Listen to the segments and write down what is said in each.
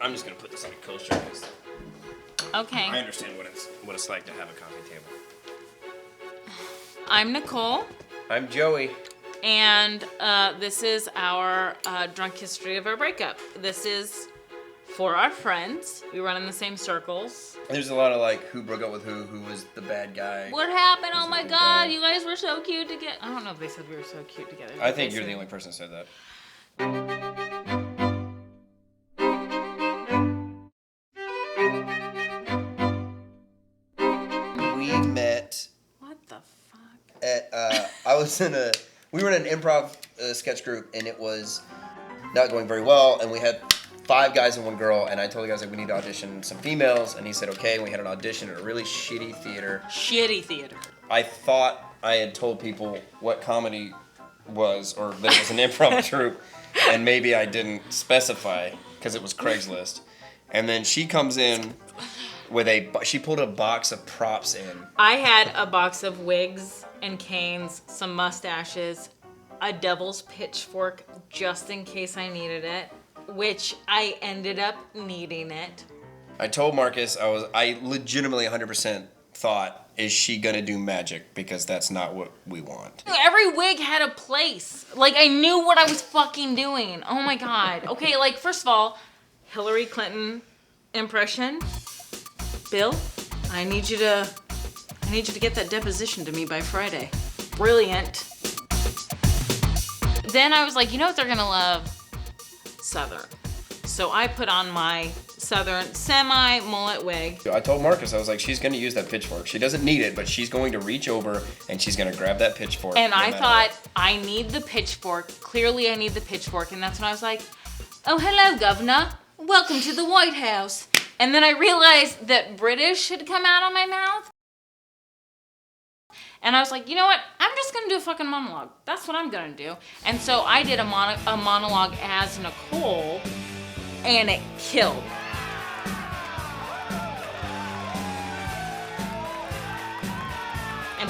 I'm just gonna put this on a coaster because Okay. I understand what it's like to have a coffee table. I'm Nicole. I'm Joey. And this is our drunk history of our breakup. This is for our friends. We run in the same circles. There's a lot of like who broke up with who was the bad guy. What happened? Oh my god, you guys were so cute together. I don't know if they said we were so cute together. I think you're the only person who said that. We met. What the fuck? At we were in an improv sketch group, and it was not going very well, and we had 5 guys and 1 girl, and I told the guys like we need to audition some females, and he said okay, and we had an audition at a really shitty theater. Shitty theater. I thought I had told people what comedy was, or that it was an improv troupe, and maybe I didn't specify because it was Craigslist. And then she comes in with she pulled a box of props in. I had a box of wigs and canes, some mustaches, a devil's pitchfork just in case I needed it, which I ended up needing it. I told Marcus I legitimately 100% thought, is she gonna do magic? Because that's not what we want. Every wig had a place. Like, I knew what I was fucking doing. Oh my god. Okay, like, first of all, Hillary Clinton impression. Bill, I need you to get that deposition to me by Friday. Brilliant. Then I was like, you know what they're gonna love? Southern. So I put on my Southern semi-mullet wig. I told Marcus, I was like, she's gonna use that pitchfork. She doesn't need it, but she's going to reach over and she's gonna grab that pitchfork. And I thought, I need the pitchfork. Clearly I need the pitchfork. And that's when I was like, oh, hello, Governor. Welcome to the White House. And then I realized that British had come out of my mouth. And I was like, you know what? I'm just going to do a fucking monologue. That's what I'm going to do. And so I did a monologue as Nicole, and it killed.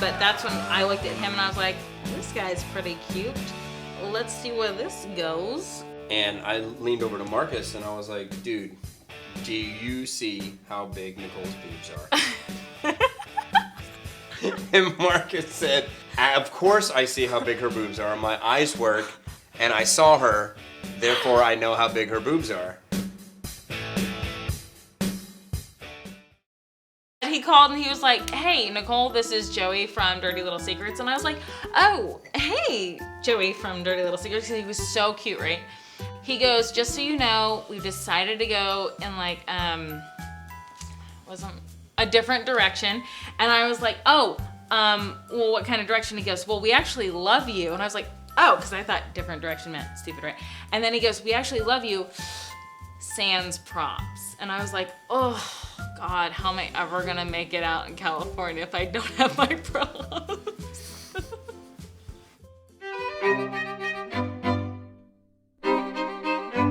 But that's when I looked at him and I was like, this guy's pretty cute. Let's see where this goes. And I leaned over to Marcus and I was like, dude, do you see how big Nicole's boobs are? And Marcus said, of course I see how big her boobs are. My eyes work and I saw her, therefore I know how big her boobs are. He called and he was like, hey, Nicole, this is Joey from Dirty Little Secrets. And I was like, oh, hey, Joey from Dirty Little Secrets. He was so cute, right? He goes, just so you know, we've decided to go in like, a different direction. And I was like, oh, well, what kind of direction? He goes, well, we actually love you. And I was like, oh, because I thought different direction meant stupid, right? And then he goes, we actually love you, sans props. And I was like, oh, God, how am I ever gonna make it out in California if I don't have my props?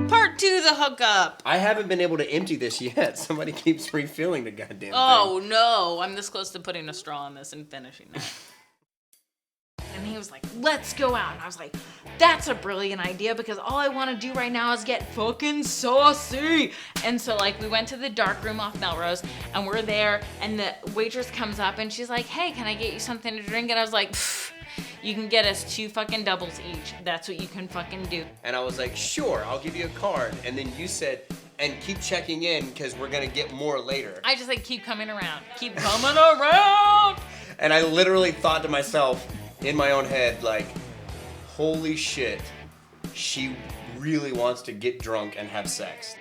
Part 2, the hookup. I haven't been able to empty this yet. Somebody keeps refilling the goddamn thing. Oh, no. I'm this close to putting a straw in this and finishing that. And he was like, let's go out. And I was like, that's a brilliant idea because all I want to do right now is get fucking saucy. And so like we went to the dark room off Melrose and we're there and the waitress comes up and she's like, hey, can I get you something to drink? And I was like, you can get us 2 fucking doubles each. That's what you can fucking do. And I was like, sure, I'll give you a card. And then you said, and keep checking in because we're going to get more later. I just like, keep coming around. Keep coming around. And I literally thought to myself, in my own head, like, holy shit, she really wants to get drunk and have sex.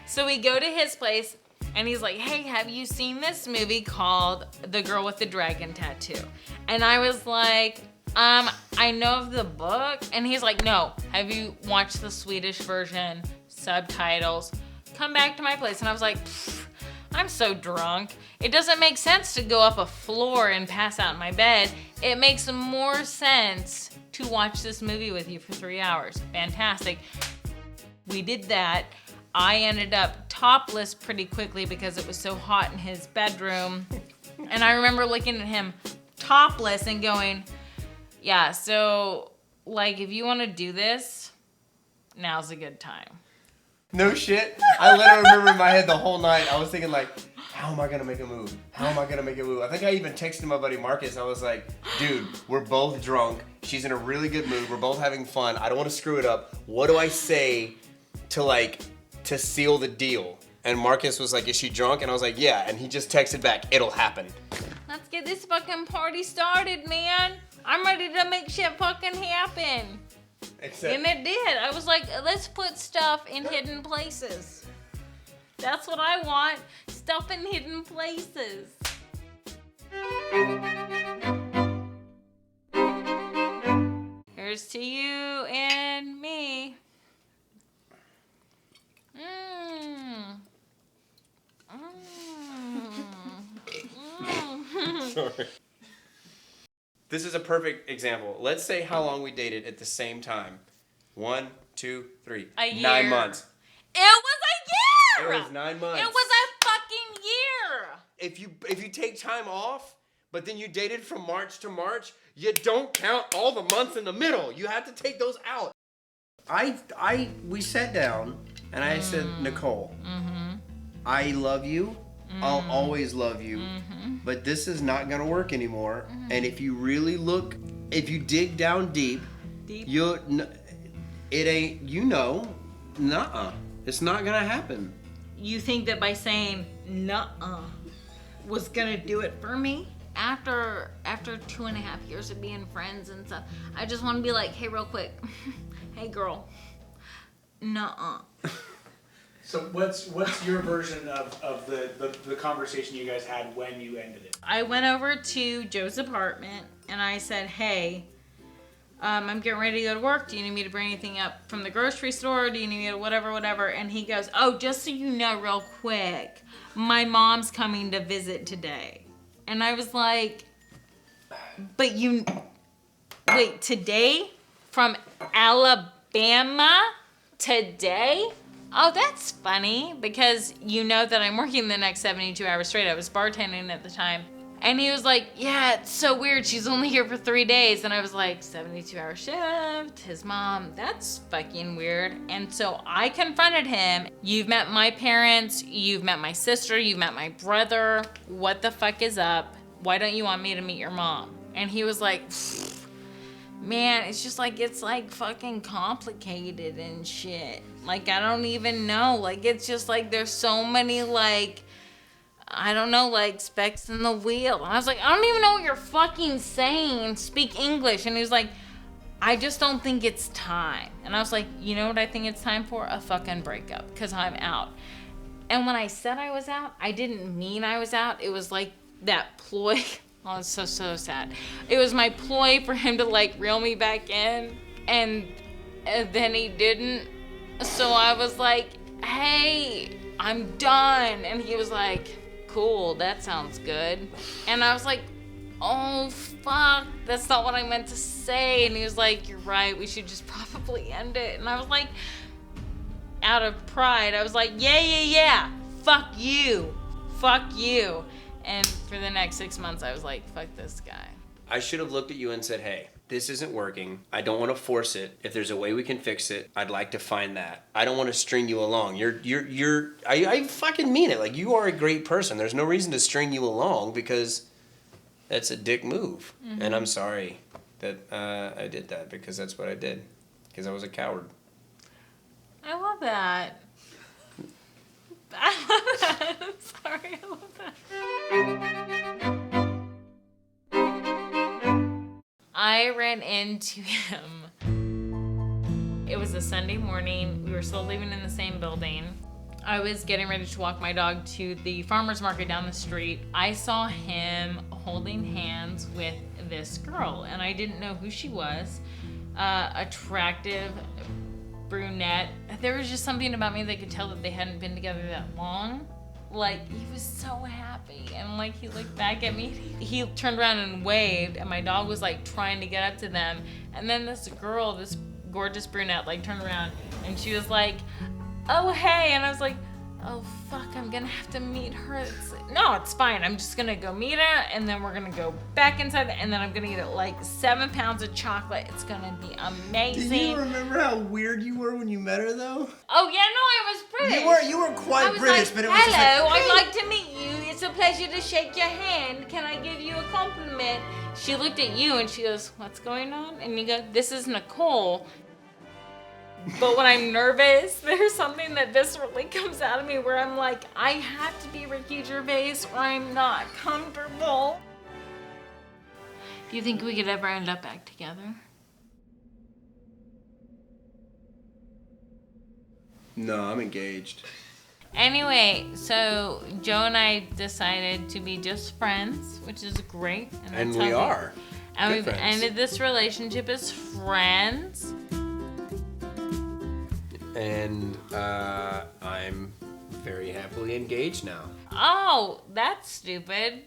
So we go to his place, and he's like, hey, have you seen this movie called The Girl with the Dragon Tattoo? And I was like, I know of the book. And he's like, no, have you watched the Swedish version, subtitles? Come back to my place. And I was like, I'm so drunk. It doesn't make sense to go up a floor and pass out in my bed. It makes more sense to watch this movie with you for 3 hours. Fantastic. We did that. I ended up topless pretty quickly because it was so hot in his bedroom. And I remember looking at him topless and going, yeah, so like if you want to do this, now's a good time. No shit. I literally remember in my head the whole night, I was thinking like, how am I gonna make a move? How am I gonna make a move? I think I even texted my buddy Marcus. I was like, dude, we're both drunk. She's in a really good mood. We're both having fun. I don't want to screw it up. What do I say to seal the deal? And Marcus was like, is she drunk? And I was like, yeah. And he just texted back, it'll happen. Let's get this fucking party started, man. I'm ready to make shit fucking happen. And it did. I was like, let's put stuff in hidden places. That's what I want. Stuff in hidden places. Here's to you and me. Sorry. This is a perfect example. Let's say how long we dated at the same time. 1, 2, 3. A year. 9 months. It was a year! It was 9 months. It was a fucking year! If you take time off, but then you dated from March to March, you don't count all the months in the middle. You have to take those out. We sat down and I said, Nicole, I love you. I'll always love you. But this is not gonna work anymore. And if you really look, if you dig down deep, it ain't, nuh-uh. It's not gonna happen. You think that by saying nuh-uh was gonna do it for me? After 2.5 years of being friends and stuff, I just want to be like, hey, real quick, hey, girl, nuh-uh. So what's your version of the conversation you guys had when you ended it? I went over to Joe's apartment and I said, hey, I'm getting ready to go to work. Do you need me to bring anything up from the grocery store? Do you need me to whatever? And he goes, oh, just so you know real quick, my mom's coming to visit today. And I was like, but wait, today? From Alabama? Today? Oh, that's funny, because you know that I'm working the next 72 hours straight. I was bartending at the time. And he was like, yeah, it's so weird. She's only here for 3 days. And I was like, 72-hour shift, his mom, that's fucking weird. And so I confronted him. You've met my parents. You've met my sister. You've met my brother. What the fuck is up? Why don't you want me to meet your mom? And he was like, man, it's just like, it's like fucking complicated and shit. Like, I don't even know. Like, it's just like, there's so many, like, I don't know, like, specks in the wheel. And I was like, I don't even know what you're fucking saying. Speak English. And he was like, I just don't think it's time. And I was like, you know what I think it's time for? A fucking breakup, because I'm out. And when I said I was out, I didn't mean I was out. It was like that ploy. Oh, it's so sad. It was my ploy for him to, like, reel me back in. And then he didn't. So I was like, hey, I'm done. And he was like, cool, that sounds good. And I was like, oh, fuck, that's not what I meant to say. And he was like, you're right, we should just probably end it. And I was like, out of pride, I was like, yeah, fuck you. And for the next 6 months, I was like, fuck this guy. I should have looked at you and said, hey, this isn't working. I don't want to force it. If there's a way we can fix it, I'd like to find that. I don't want to string you along. I fucking mean it. Like, you are a great person. There's no reason to string you along because that's a dick move. Mm-hmm. And I'm sorry that I did that, because that's what I did. Because I was a coward. I love that. I'm sorry, I love that. I ran into him. It was a Sunday morning. We were still living in the same building. I was getting ready to walk my dog to the farmer's market down the street. I saw him holding hands with this girl, and I didn't know who she was. Attractive brunette. There was just something about me that could tell that they hadn't been together that long. Like, he was so happy, and like, he looked back at me. He turned around and waved, and my dog was like trying to get up to them. And then this girl, this gorgeous brunette, like turned around, and she was like, oh, hey. And I was like, oh fuck, I'm gonna have to meet her. No, it's fine. I'm just gonna go meet her, and then we're gonna go back inside, and then I'm gonna eat like 7 pounds of chocolate. It's gonna be amazing. Do you remember how weird you were when you met her, though? Oh yeah, no, I was British. You were quite I was British, like, but it was hello, just like, I'd like to meet you. It's a pleasure to shake your hand. Can I give you a compliment? She looked at you and she goes, what's going on? And you go, this is Nicole. But when I'm nervous, there's something that viscerally comes out of me where I'm like, I have to be Ricky Gervais or I'm not comfortable. Do you think we could ever end up back together? No, I'm engaged. Anyway, so Joe and I decided to be just friends, which is great. And we are. And Good we've friends. ended this relationship as friends. And I'm very happily engaged now. Oh, that's stupid.